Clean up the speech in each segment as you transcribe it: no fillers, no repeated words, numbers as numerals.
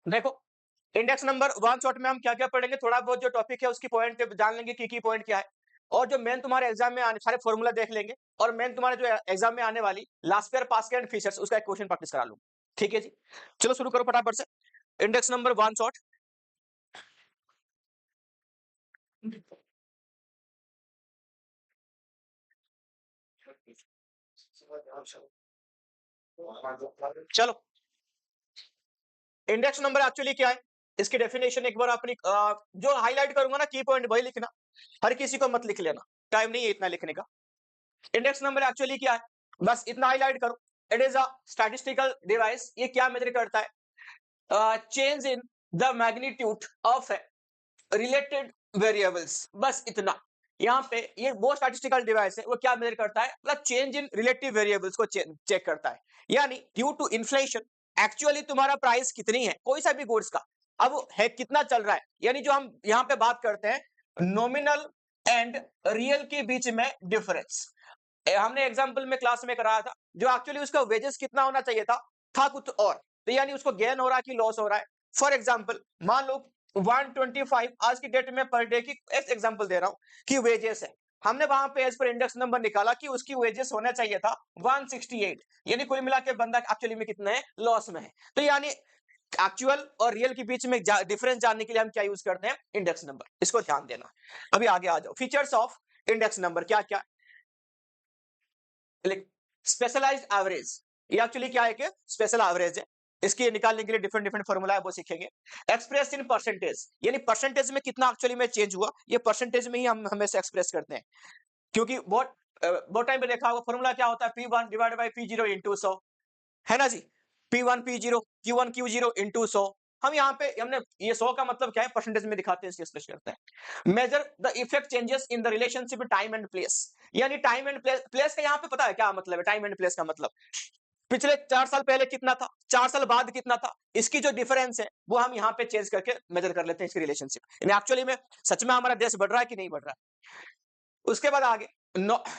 देखो, index number one shot में हम क्या-क्या पढ़ेंगे, थोड़ा बहुत जो टॉपिक है उसकी पॉइंट जान लेंगे की पॉइंट क्या है। और जो मेन तुम्हारे एग्जाम में आने सारे फॉर्मूला देख लेंगे और मेन तुम्हारे जो एग्जाम में आने वाली लास्ट ईयर पास के एंड फीचर्स उसका एक क्वेश्चन प्रैक्टिस करा लूंगा। ठीक है जी, चलो शुरू करो फटाफट से। Index number one shot. चलो, इंडेक्स नंबर एक्चुअली क्या है, इसकी डेफिनेशन एक बार अपनी जो हाईलाइट करूंगा ना की पॉइंट वही लिखना, हर किसी को मत लिख लेना, टाइम नहीं है इतना लिखने का। इंडेक्स नंबर एक्चुअली क्या है, बस इतना हाईलाइट करो। It is a statistical device. ये क्या मेजर करता है, change in the magnitude of related variables, बस इतना। यहाँ पे ये वो स्टैटिस्टिकल डिवाइस है, वो क्या मेजर करता है, मतलब चेंज इन रिलेटिव वेरिएबल्स को चेक करता है। यानी ड्यू टू इन्फ्लेशन एक्चुअली तुम्हारा प्राइस कितनी है कोई सा भी गुड्स का, अब है कितना चल रहा है, यानी जो हम यहाँ पे बात करते हैं नॉमिनल एंड रियल के बीच में डिफरेंस। हमने एग्जांपल में क्लास में कराया था, जो एक्चुअली उसका वेजेस कितना होना चाहिए था कुछ और, तो यानी उसको गेन हो रहा है कि लॉस हो रहा है। फॉर एग्जांपल मान लो 125 आज की डेट में पर डे की एक एग्जांपल दे रहा हूं कि वेजेस है, हमने वहां पे एज पर इंडेक्स नंबर निकाला कि उसकी वेजेस होना चाहिए था 168, यानी कुल मिला के बंदा एक्चुअली में कितना है, लॉस में है। तो यानी एक्चुअल और रियल के बीच में डिफरेंस जानने के लिए हम क्या यूज करते हैं, इंडेक्स नंबर, इसको ध्यान देना। अभी आगे आ जाओ, फीचर्स ऑफ इंडेक्स नंबर क्या क्या। स्पेशलाइज्ड एवरेज, ये एक्चुअली क्या है कि स्पेशल एवरेज है, इसके निकालने के लिए डिफरेंट डिफरेंट फॉर्मूला है वो सीखेंगे। एक्सप्रेस इन परसेंटेज, यानी परसेंटेज में कितना एक्चुअली में चेंज हुआ, ये परसेंटेज में ही हम हमेशा एक्सप्रेस करते हैं। क्योंकि बहुत टाइम पे देखा होगा फॉर्मूला क्या होता है, P1 divided by P0 into 100, है ना जी। P1 P0 Q1 Q0 into 100। हम यहाँ पे हमने ये 100 का मतलब क्या है, परसेंटेज में दिखाते हैं, इसकी एक्सप्रेस करते हैं। Measure the effect changes in the relationship time and place, यानी टाइम एंड प्लेस, प्लेस का यहाँ पे पता है क्या मतलब है, टाइम एंड प्लेस का मतलब पिछले 4 साल पहले कितना था, 4 साल बाद कितना था, इसकी जो डिफरेंस है वो हम यहाँ पे चेंज करके मेजर कर लेते हैं इसकी रिलेशनशिप, एक्चुअली में सच में हमारा देश बढ़ रहा है कि नहीं बढ़ रहा है। उसके बाद आगे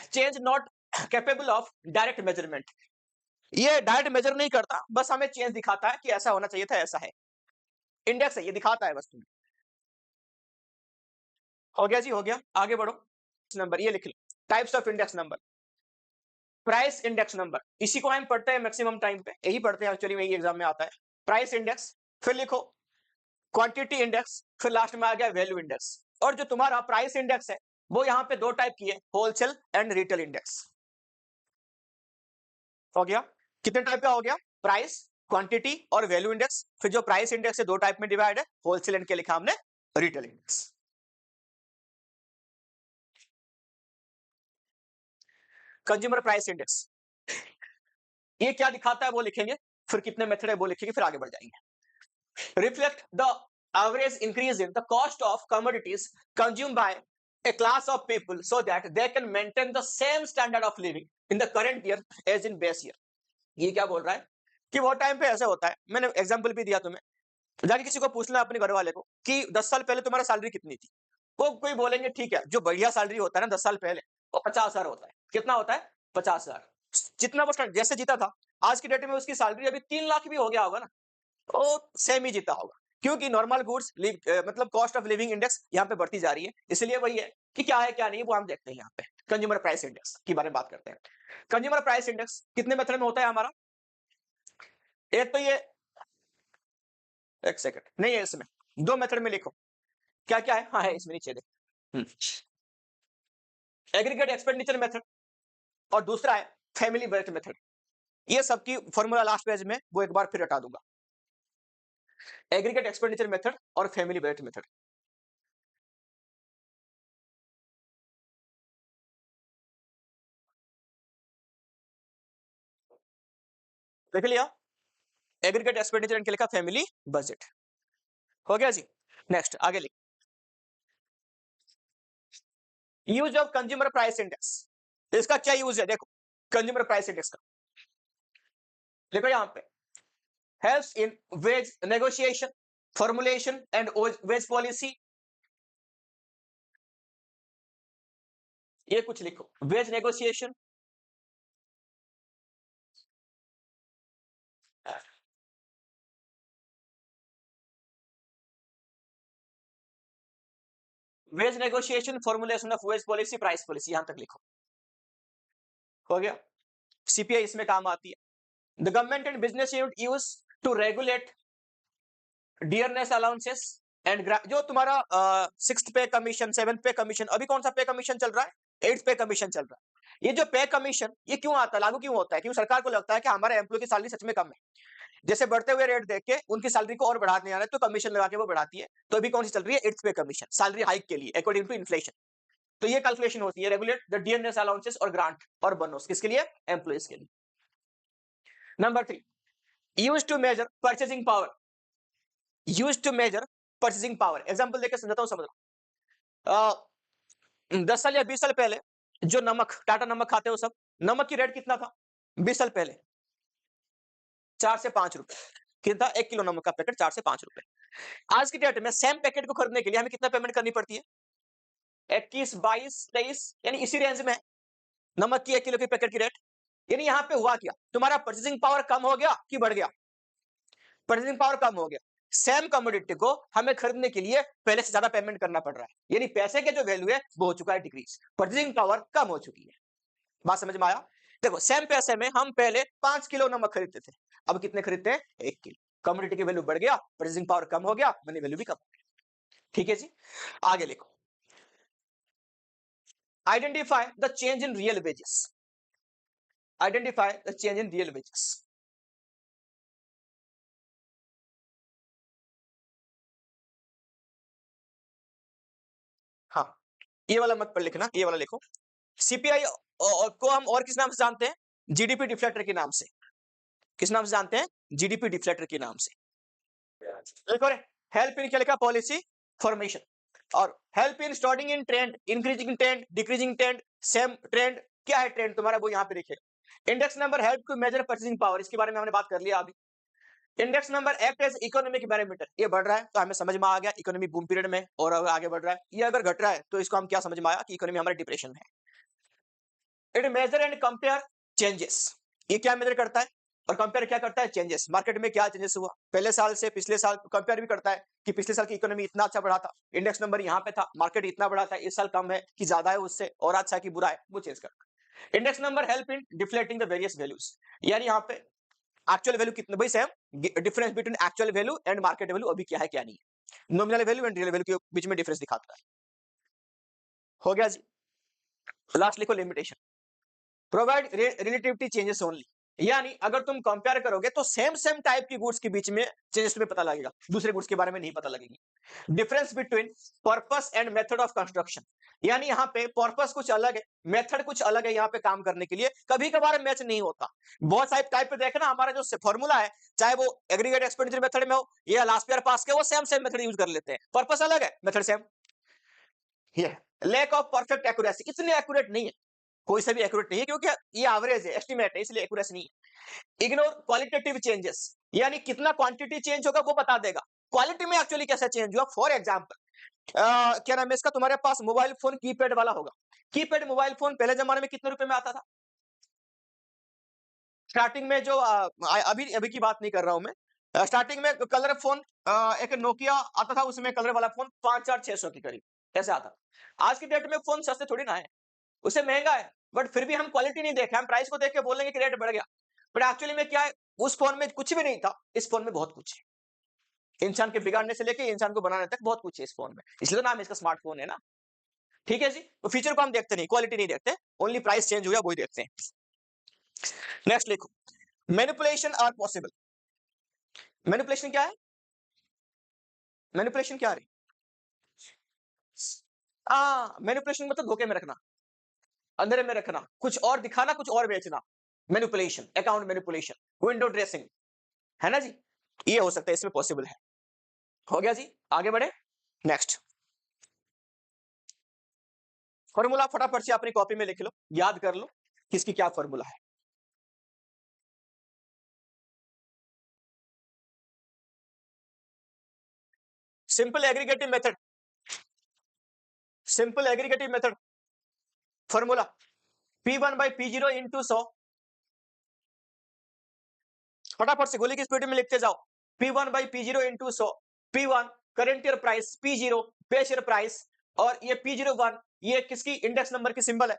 change not capable of direct measurement, ये डायरेक्ट मेजर नहीं करता, बस हमें चेंज दिखाता है कि ऐसा होना चाहिए था, ऐसा है। इंडेक्स है, ये दिखाता है बस तुम्हें। हो गया जी, हो गया, आगे बढ़ो। नंबर ये लिख लो, types of index number. Price index number, इसी को हम पढ़ते हैं मैक्सिमम टाइम पे, यही पढ़ते हैं एक्चुअली में, यही एग्जाम में आता है। प्राइस इंडेक्स, फिर लिखो क्वांटिटी इंडेक्स, फिर लास्ट में आ गया वैल्यू इंडेक्स। और जो तुम्हारा प्राइस इंडेक्स है वो यहाँ पे दो टाइप की है, होलसेल एंड रिटेल इंडेक्स। हो गया, कितने टाइप का हो गया, प्राइस, क्वांटिटी और वैल्यू इंडेक्स। फिर जो प्राइस इंडेक्स है दो टाइप में डिवाइड है, होलसेल एंड के लिखा हमने retail index. Consumer price index, ये क्या दिखाता है वो लिखेंगे, फिर कितने मेथड है वो लिखेंगे, फिर आगे बढ़ जाएंगे। Reflect the average increase in the cost of commodities consume by a class of people so that they can maintain the same standard of living in the current year as in base year। ये क्या बोल रहा है कि वो time पे ऐसे होता है, मैंने एग्जांपल भी दिया तुम्हें, जाके किसी को पूछना अपने घर वाले को कि 10 साल पहले तुम्हारा सैलरी कितनी थी, वो कोई बोलेंगे ठीक है, जो बढ़िया सैलरी होता है ना 10 साल पहले, वो 50,000 होता है। कितना होता है, 50,000। जितना वो जैसे जीता था, आज की डेट में उसकी सैलरी अभी 3 लाख भी हो गया होगा ना, वो सेम ही जीता होगा। क्योंकि नॉर्मल गुड्स मतलब कॉस्ट ऑफ लिविंग इंडेक्स यहाँ पे बढ़ती जा रही है, इसलिए वही है कि क्या है क्या नहीं वो हम देखते हैं। यहाँ पे कंज्यूमर प्राइस इंडेक्स के बारे में बात करते हैं। कंज्यूमर प्राइस इंडेक्स कितने मेथड में होता है हमारा, एक तो ये, एक सेकंड नहीं है इसमें, दो मेथड में लिखो, क्या क्या है, हाँ है इसमें नीचे देखो, एग्रीगेट एक्सपेंडिचर मेथड और दूसरा है फैमिली बजट मेथड। ये सबकी फॉर्मूला लास्ट पेज में वो एक बार फिर हटा दूंगा, एग्रीगेट एक्सपेंडिचर मेथड और फैमिली बजट मेथड। देख लिया, एग्रीगेट एक्सपेंडिचर इनके लिखा फैमिली बजट। हो गया जी, नेक्स्ट आगे लिख, use of consumer price index, इसका क्या यूज है देखो, कंज्यूमर प्राइस इंडेक्स का देखो यहाँ पे, helps in wage negotiation, formulation and wage policy. ये कुछ लिखो, wage negotiation, wage negotiation, formulation of wage policy, price policy, यहां तक लिखो। हो गया। सीपीआई इसमें काम आती है। The government and business unit use to regulate dearness allowances and जो तुम्हारा 6th पे कमीशन, 7th पे कमीशन, अभी कौन सा पे कमीशन चल रहा है? 8th पे कमीशन चल रहा है। ये जो पे कमीशन ये क्यों आता है, लागू क्यों होता है? क्योंकि सरकार को लगता है कि हमारे एम्प्लॉय की सैलरी सच में कम है, जैसे बढ़ते हुए रेट देख के उनकी सैलरी को और बढ़ाने आ रहा है तो कमीशन लगा के वो बढ़ाती है। तो अभी कौन सी चल रही है? 8th पे कमीशन, सैलरी हाइक के लिए अकॉर्डिंग टू इन्फ्लेशन। तो ये कैलकुलेशन होती है, रेगुलेट द डियरनेस अलाउंसेस और ग्रांट और बोनस, किसके लिए? एम्प्लॉयज के लिए। Number 3, use to measure purchasing power, use to measure purchasing power. Example देके समझाता हूं, समझ लो। 10 साल या 20 साल पहले जो नमक, टाटा नमक खाते हो सब, नमक की रेट कितना था 20 साल पहले? 4 से 5 रुपए। कितना? 1 किलो नमक का पैकेट 4 से 5 रुपए। आज की डेट में सेम पैकेट को खरीदने के लिए हमें कितना पेमेंट करनी पड़ती है? 21, 22, 23, यानी इसी रेंज में नमक की 1 किलो की पैकेट की रेट। यानी यहां पे हुआ क्या, तुम्हारा परचेसिंग पावर कम हो गया कि बढ़ गया? परचेसिंग पावर कम हो गया। सेम कमोडिटी को हमें खरीदने के लिए पहले से ज्यादा पेमेंट करना पड़ रहा है, यानी पैसे के जो वैल्यू है वो हो चुका है डिक्रीज, परचेसिंग पावर कम हो चुकी है। बात समझ में आया? देखो, सेम पैसे में हम पहले 5 किलो नमक खरीदते थे, अब कितने खरीदते हैं? 1 किलो। कमोडिटी की वैल्यू बढ़ गया, परचेसिंग पावर कम हो गया, मनी वैल्यू भी कम हो गया। ठीक है जी, आगे लिखो। Identify the change in real wages, identify the change in real wages. हाँ, ये वाला मत पढ़ लिखना, ये वाला लिखो। सीपीआई को हम और किस नाम से जानते हैं? जीडीपी डिफ्लेक्टर के नाम से। किस नाम से जानते हैं? जीडीपी डिफ्लेक्टर के नाम से। एक और हेल्प इन क्या लिखा? Policy formation. और help in starting in trend, increasing trend, decreasing trend, same trend. क्या है ट्रेंड तुम्हारा? वो यहां पे देखिए। Index number help to measure purchasing power, इसके बारे में हमने बात कर लिया अभी। Index number act as economic barometer, ये बढ़ रहा है तो हमें समझ में आ गया इकोनॉमी बूम पीरियड में, और अगर आगे बढ़ रहा है, ये अगर घट रहा है तो इसको हम क्या समझ में आया कि इकोनॉमी हमारे डिप्रेशन में है। It measure and compare changes, ये क्या मेजर करता है और कंपेयर क्या करता है? चेंजेस, मार्केट में क्या चेंजेस हुआ पहले साल से पिछले साल, कंपेयर भी करता है कि पिछले साल की इकोनॉमी इतना अच्छा बढ़ा था, इंडेक्स नंबर यहाँ पे था, मार्केट इतना बढ़ा था, इस साल कम है कि ज्यादा है उससे, और अच्छा है कि बुरा है, वो चेंज करता है। Index number help in deflecting the various values, यानी यहाँ पे एक्चुअल वैल्यू कितना, भाई same, difference between actual value and market value अभी क्या है क्या नहीं है, nominal value and real value के बीच में डिफरेंस दिखाता है। हो गया जी। लास्ट लिखो limitation, provide relativity changes only, यानी अगर तुम कंपेयर करोगे तो सेम सेम टाइप की गुड्स के बीच में चेंजेस तुम्हें पता लगेगा, दूसरे गुड्स के बारे में नहीं पता लगेगी। Difference between purpose and method of construction, यानी यहाँ पे पर्पस कुछ अलग है, मेथड कुछ अलग है यहाँ पे काम करने के लिए, कभी कभार मैच नहीं होता। बहुत सारे टाइप पे देखना, हमारा जो फॉर्मूला है, चाहे वो एग्रीगेट एक्सपेंडिचर मेथड में हो या लास्ट ईयर पास के, वो सेम सेम मेथड यूज कर लेते हैं, पर्पस अलग है, मेथड सेम। ये लैक ऑफ परफेक्ट एक्यूरेसी, इतनी एक्यूरेट नहीं है, कोई सा भी एक्यूरेट नहीं है, क्योंकि ये एवरेज है, एस्टिमेट है, इसलिए एक्यूरेसी नहीं है। इग्नोर क्वालिटेटिव चेंजेस, यानी कितना क्वांटिटी चेंज होगा वो बता देगा, क्वालिटी में एक्चुअली कैसा चेंज हुआ। फॉर एग्जांपल क्या नाम है इसका, तुम्हारे पास मोबाइल फोन कीपैड वाला होगा, कीपैड मोबाइल फोन पहले जमाने में कितने रुपए में आता था? स्टार्टिंग में जो अभी अभी की बात नहीं कर रहा हूं मैं, स्टार्टिंग में कलर फोन, एक नोकिया आता था, उसमें कलर वाला फोन 5,400 के करीब ऐसे आता था। आज की डेट में फोन सस्ते थोड़ी ना है, उससे महंगा है, बट फिर भी हम क्वालिटी नहीं देखे, हम प्राइस को देख के बोलेंगे कि रेट बढ़ गया, बट एक्चुअली में क्या है, उस फोन में कुछ भी नहीं था, इस फोन में बहुत कुछ है, इंसान के बिगाड़ने से लेके इंसान को बनाने तक बहुत कुछ है इस फोन में, इसलिए तो नाम इसका स्मार्टफोन है ना। ठीक है जी, तो फीचर को हम देखते नहीं, क्वालिटी नहीं देखते, ओनली प्राइस चेंज हुआ वही देखते हैं। नेक्स्ट लिखो, मैनिपुलेशन आर पॉसिबल। मैनिपुलेशन क्या है? मैनिपुलेशन क्या है? मैनिपुलेशन मतलब धोखे में रखना, अंधेरे में रखना, कुछ और दिखाना, कुछ और बेचना, manipulation, account manipulation, window dressing, है ना जी, ये हो सकता है, इसमें पॉसिबल है। हो गया जी, आगे बढ़े। नेक्स्ट फॉर्मूला फटाफट से अपनी कॉपी में लिख लो, याद कर लो किसकी क्या फॉर्मूला है। Simple aggregative method, simple aggregative method formula P1 by P0 into 100, फटाफट से गोली की स्पीड में लिखते जाओ। P1 by P0 into 100, P1 current year price, P0 पेश ईयर प्राइस, और ये P01 ये किसकी इंडेक्स नंबर की सिंबल है।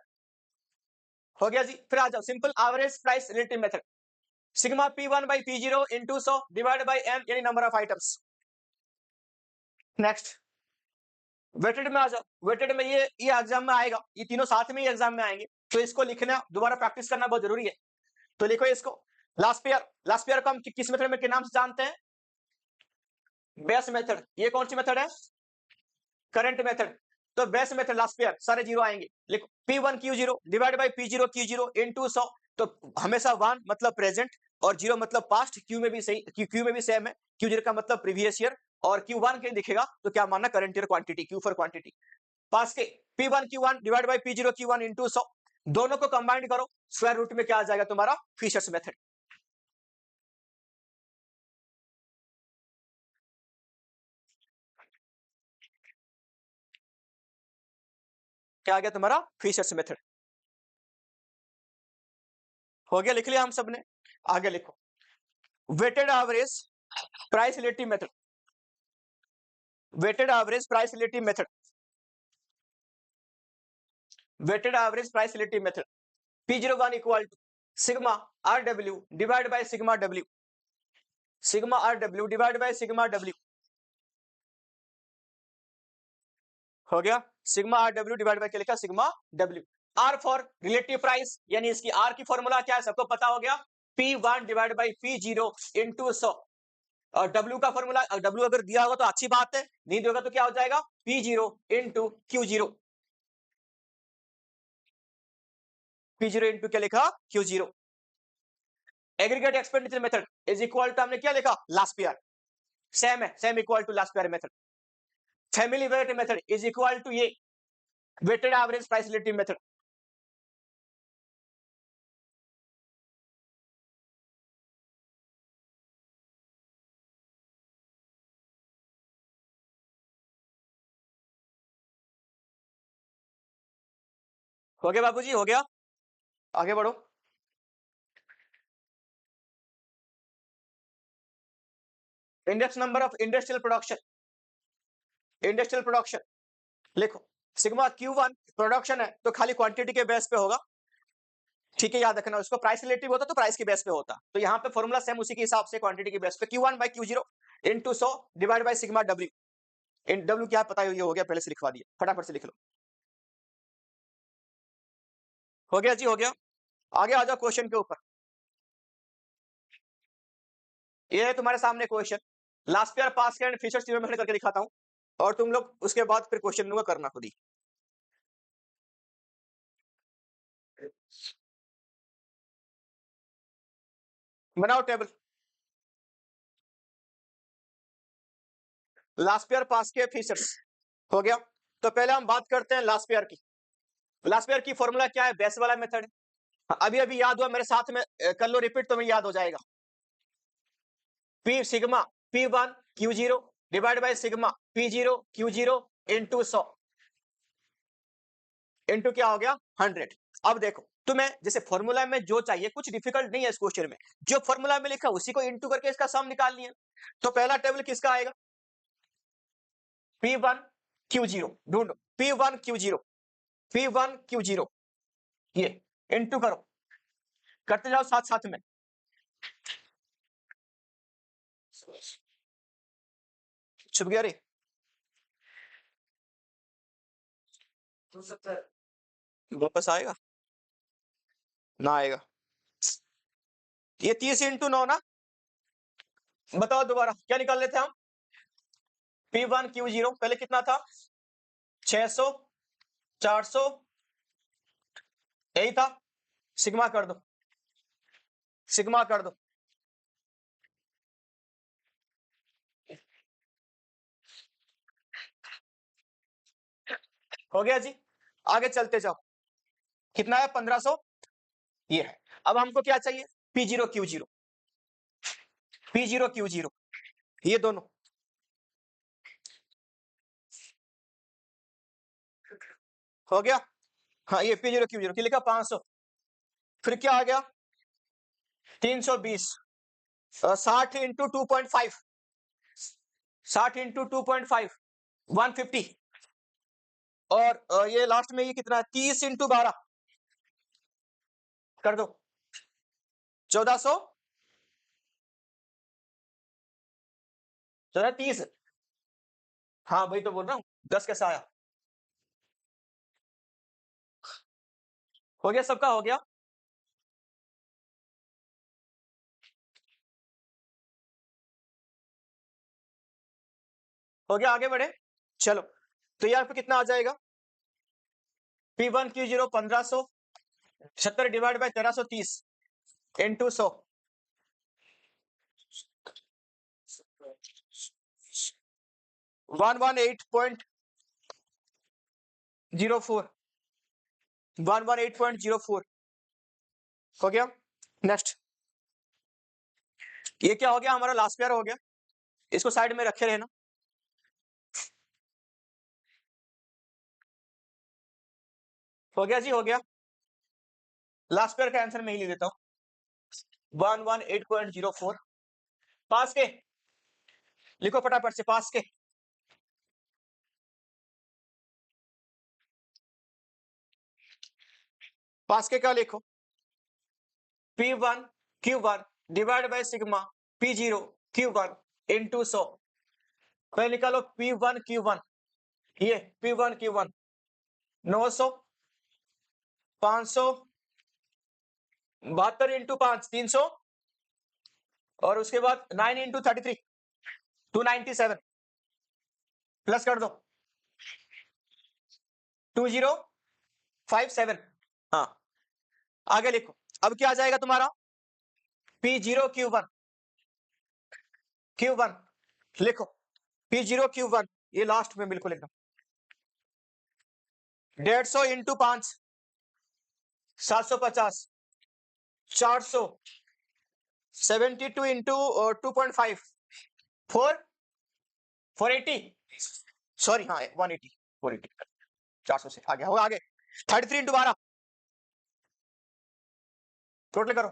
हो गया जी। फिर आ जाओ simple average price relative method, sigma P1 by P0 into 100 divide by m यानी number of items. Next weighted में आ जाओ, वेटेड में ये एग्जाम में आएगा, ये तीनों साथ में ही एग्जाम में आएंगे, तो इसको लिखना दोबारा प्रैक्टिस करना बहुत जरूरी है। तो लिखो इसको लास्ट पेयर को हम किस मेथड में के नाम से जानते हैं, बेस मेथड। ये कौन सी मेथड है, करंट मेथड। तो बेस मेथड लास्ट पेयर सारे जीरो आएंगे, लिखो P1 Q0 divide by P0 Q0 into 100, तो हमेशा 1 मतलब प्रेजेंट और 0 मतलब पास्ट, Q में भी सही, Q में भी सेम है, Q0 का मतलब प्रीवियस ईयर और Q1 के दिखेगा तो क्या मानना, current year quantity, Q for quantity. पास के P1 Q1 divide by P0 Q1 into 100, दोनों को कंबाइंड करो, स्क्वायर रूट में क्या आ जाएगा तुम्हारा, फिशर्स मेथड। क्या आ गया तुम्हारा, फिशर्स मेथड। हो गया, लिख लिया हम सबने। आगे लिखो weighted average price relative method, weighted average price relative method, weighted average price relative method. P01 equal to sigma RW divide by sigma W, sigma RW divide by sigma W। हो गया, सिग्मा RW डिवाइड बाय क्या लिखा, sigma W। R for relative price, यानी इसकी R की formula क्या है सबको पता हो गया, P1 divide by P0 into 100। और W का फॉर्मूला, W अगर दिया होगा तो अच्छी बात है, नहीं दिया होगा तो क्या हो जाएगा, P0 into Q0, P0 into क्या लिखा, Q0। Aggregate expenditure method is equal to, हमने क्या लिखा, लास्ट पेयर, सेम है, same equal to Laspeyres method. Family weight method is equal to ये weighted average price relative method. हो गया बाबूजी, हो गया, आगे बढ़ो। Index number of industrial production, industrial production लिखो, सिग्मा Q1 प्रोडक्शन है तो खाली क्वांटिटी के बेस पे होगा, ठीक है, याद रखना। उसको प्राइस रिलेटिव होता तो प्राइस के बेस पे होता, तो यहाँ पे फॉर्मूला सेम उसी के हिसाब से क्वांटिटी के बेस पे Q1 by Q0 into 100 divide by sigma W। In W क्या पता है, ये हो गया, पहले से लिखवा दिया, फटाफट से लिख लो। हो गया जी, हो गया। आगे आ जाओ क्वेश्चन के ऊपर। ये है तुम्हारे सामने क्वेश्चन, लास्ट ईयर पास के फीचर्स में करके दिखाता हूँ, और तुम लोग उसके बाद फिर क्वेश्चन दूंगा, करना खुद ही। बनाओ टेबल, लास्ट ईयर पास के फीचर्स। हो गया, तो पहले हम बात करते हैं लास्ट ईयर की। लास्ट ईयर की फॉर्मूला क्या है, बेस वाला मेथड। अभी अभी याद हुआ मेरे साथ में, कर लो रिपीट तो मैं याद हो जाएगा। P sigma P1 Q0 divide by sigma P0 Q0 into 100 into क्या हो गया, 100। अब देखो तुम्हें जैसे फॉर्मूला में जो चाहिए, कुछ डिफिकल्ट नहीं है इस क्वेश्चन में, जो फॉर्मूला में लिखा उसी को इंटू करके इसका सम निकाल लिया। तो पहला टेबल किसका आएगा, P1 Q0, ढूंढो P1 Q0, P1 Q0, ये इंटू करो, करते जाओ साथ साथ में। छुप गया रे, वापस आएगा ना, आएगा। ये 30 इंटू 9 ना, बताओ दोबारा क्या निकाल लेते हम, P1 Q0 पहले कितना था, 600 400, यही था, सिग्मा कर दो, सिग्मा कर दो। हो गया जी, आगे चलते जाओ, कितना है 1500, ये है। अब हमको क्या चाहिए, P0 Q0, P0 Q0, ये दोनों। हो गया, हाँ ये P0 Q0 की लिखा 500, फिर क्या आ गया 320, 60 इंटू 2.5, 60 इंटू 2.5 150, और ये लास्ट में ये कितना है 30 इंटू 12 कर दो 1400 30। हाँ भाई तो बोल रहा हूँ 10 कैसा आया? हो गया सबका हो गया। हो गया आगे बढ़े चलो। तो यहाँ पे कितना आ जाएगा P1 Q0 1500 70 divide by 1330 into 100 118.04 118.04 हो गया। नेक्स्ट ये क्या हो गया हमारा लास्ट पेयर हो गया, इसको साइड में रखे रहना। हो गया जी हो गया। लास्ट पेयर का आंसर मैं ही ले देता हूं 118.04 पास के लिखो फटाफट से पास के क्या लिखो P1 Q1 divide by sigma P0 Q1 into 100 पहले निकालो P1 Q1 ये P1 Q1 900 500 72 इंटू 5 300 और उसके बाद 9 इंटू 33 297 प्लस कर दो 2057। हाँ आगे लिखो अब क्या आ जाएगा तुम्हारा P0 Q1 लिखो P0 Q1 ये लास्ट में बिल्कुल एकदम 150 इंटू 5 750 400 72 इंटू 2.5 480 सॉरी हाँ 180 480 400 से आगे होगा आगे 33 इंटू 12 टोटल करो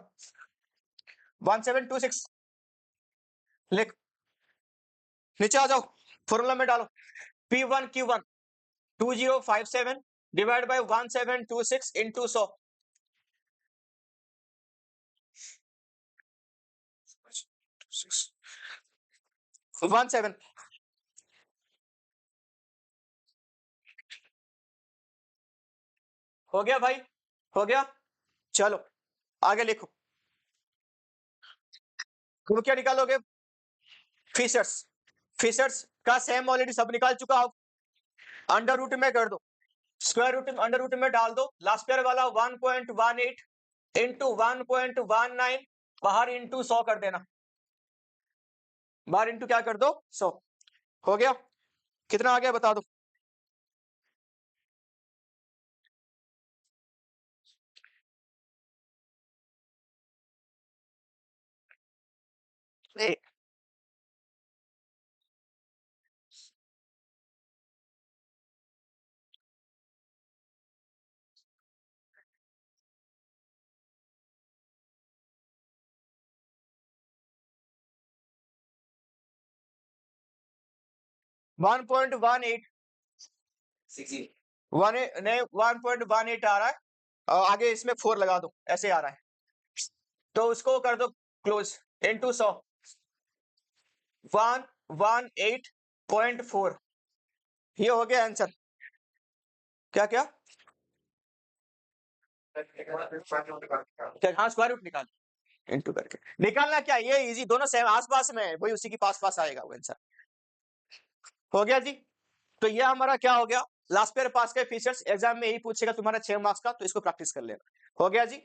1726 लिख नीचे आ जाओ फॉर्मूला में डालो P1 Q1 2057 divide by 1726 into 100 17 हो गया भाई हो गया चलो आगे लिखो तुम क्या निकालोगे फीचर्स का सेम ऑलरेडी सब निकाल चुका हो अंडर रूट में कर दो स्क्वायर रूट अंडर रूट में डाल दो लास्ट पेयर वाला 1.18 इंटू 1.19 बाहर इंटू 100 कर देना बाहर इंटू क्या कर दो 100 हो गया कितना आ गया बता दो ए, 1.18 नहीं 1.18 आ रहा है और आगे इसमें 4 लगा दो ऐसे आ रहा है तो उसको कर दो क्लोज इंटू 100 118.4 ये हो गया आंसर क्या क्या हाँ स्क्वायर रूट निकाल इंटू करके निकालना क्या ये इजी दोनों सेम आसपास में है वही उसी के पास आएगा वो आंसर हो गया जी। तो ये हमारा क्या हो गया लास्ट पेयर पास के फीचर्स एग्जाम में यही पूछेगा तुम्हारा 6 मार्क्स का तो इसको प्रैक्टिस कर लेना हो गया जी।